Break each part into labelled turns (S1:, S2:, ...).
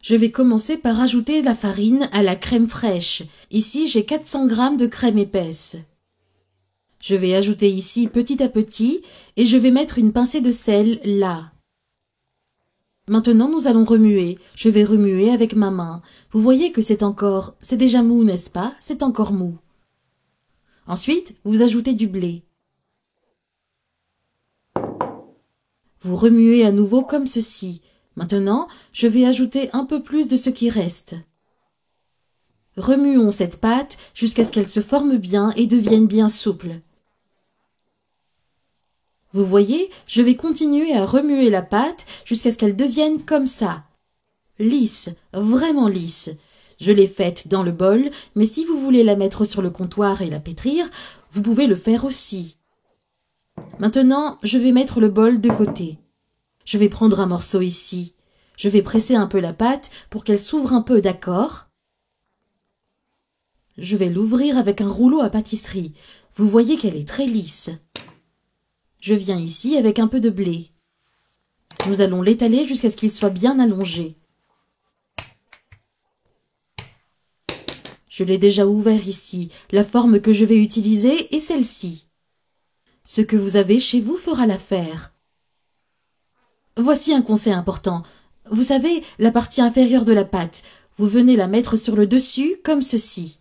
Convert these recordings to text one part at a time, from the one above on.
S1: Je vais commencer par ajouter la farine à la crème fraîche. Ici, j'ai 400 g de crème épaisse. Je vais ajouter ici petit à petit et je vais mettre une pincée de sel là. Maintenant, nous allons remuer. Je vais remuer avec ma main. Vous voyez que c'est déjà mou, n'est-ce pas? C'est encore mou. Ensuite, vous ajoutez du blé. Vous remuez à nouveau comme ceci. Maintenant, je vais ajouter un peu plus de ce qui reste. Remuons cette pâte jusqu'à ce qu'elle se forme bien et devienne bien souple. Vous voyez, je vais continuer à remuer la pâte jusqu'à ce qu'elle devienne comme ça. Lisse, vraiment lisse. Je l'ai faite dans le bol, mais si vous voulez la mettre sur le comptoir et la pétrir, vous pouvez le faire aussi. Maintenant, je vais mettre le bol de côté. Je vais prendre un morceau ici. Je vais presser un peu la pâte pour qu'elle s'ouvre un peu, d'accord? Je vais l'ouvrir avec un rouleau à pâtisserie. Vous voyez qu'elle est très lisse. Je viens ici avec un peu de blé. Nous allons l'étaler jusqu'à ce qu'il soit bien allongé. Je l'ai déjà ouvert ici. La forme que je vais utiliser est celle-ci. Ce que vous avez chez vous fera l'affaire. Voici un conseil important. Vous savez, la partie inférieure de la pâte, vous venez la mettre sur le dessus comme ceci.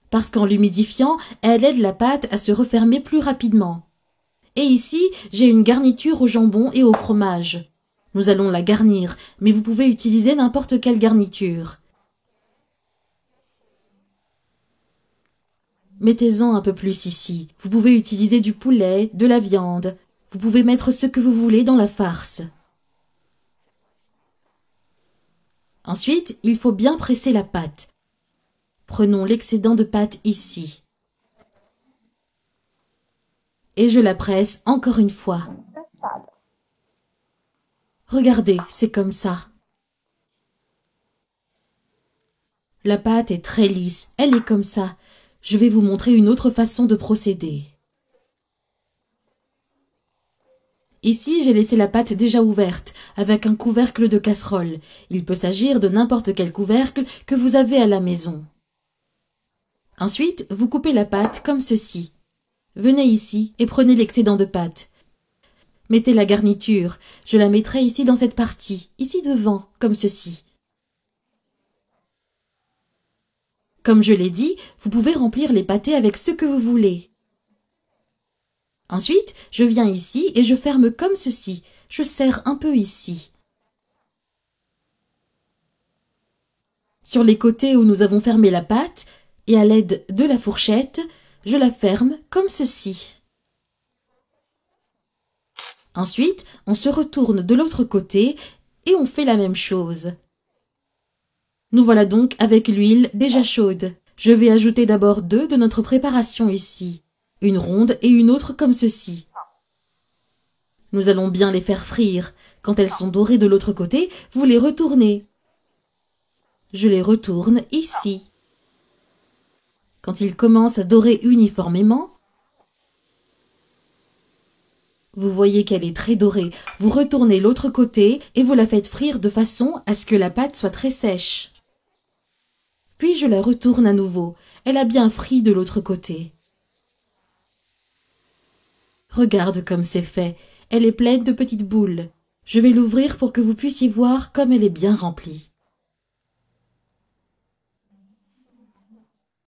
S1: Parce qu'en l'humidifiant, elle aide la pâte à se refermer plus rapidement. Et ici, j'ai une garniture au jambon et au fromage. Nous allons la garnir, mais vous pouvez utiliser n'importe quelle garniture. Mettez-en un peu plus ici. Vous pouvez utiliser du poulet, de la viande. Vous pouvez mettre ce que vous voulez dans la farce. Ensuite, il faut bien presser la pâte. Prenons l'excédent de pâte ici. Et je la presse encore une fois. Regardez, c'est comme ça. La pâte est très lisse, elle est comme ça. Je vais vous montrer une autre façon de procéder. Ici, j'ai laissé la pâte déjà ouverte, avec un couvercle de casserole. Il peut s'agir de n'importe quel couvercle que vous avez à la maison. Ensuite, vous coupez la pâte comme ceci. Venez ici et prenez l'excédent de pâte. Mettez la garniture. Je la mettrai ici dans cette partie, ici devant, comme ceci. Comme je l'ai dit, vous pouvez remplir les pâtés avec ce que vous voulez. Ensuite, je viens ici et je ferme comme ceci. Je serre un peu ici. Sur les côtés où nous avons fermé la pâte, et à l'aide de la fourchette, je la ferme comme ceci. Ensuite, on se retourne de l'autre côté et on fait la même chose. Nous voilà donc avec l'huile déjà chaude. Je vais ajouter d'abord 2 de notre préparation ici, une ronde et une autre comme ceci. Nous allons bien les faire frire. Quand elles sont dorées de l'autre côté, vous les retournez. Je les retourne ici. Quand ils commencent à dorer uniformément, vous voyez qu'elle est très dorée. Vous retournez l'autre côté et vous la faites frire de façon à ce que la pâte soit très sèche. Puis je la retourne à nouveau. Elle a bien frit de l'autre côté. Regarde comme c'est fait. Elle est pleine de petites boules. Je vais l'ouvrir pour que vous puissiez voir comme elle est bien remplie.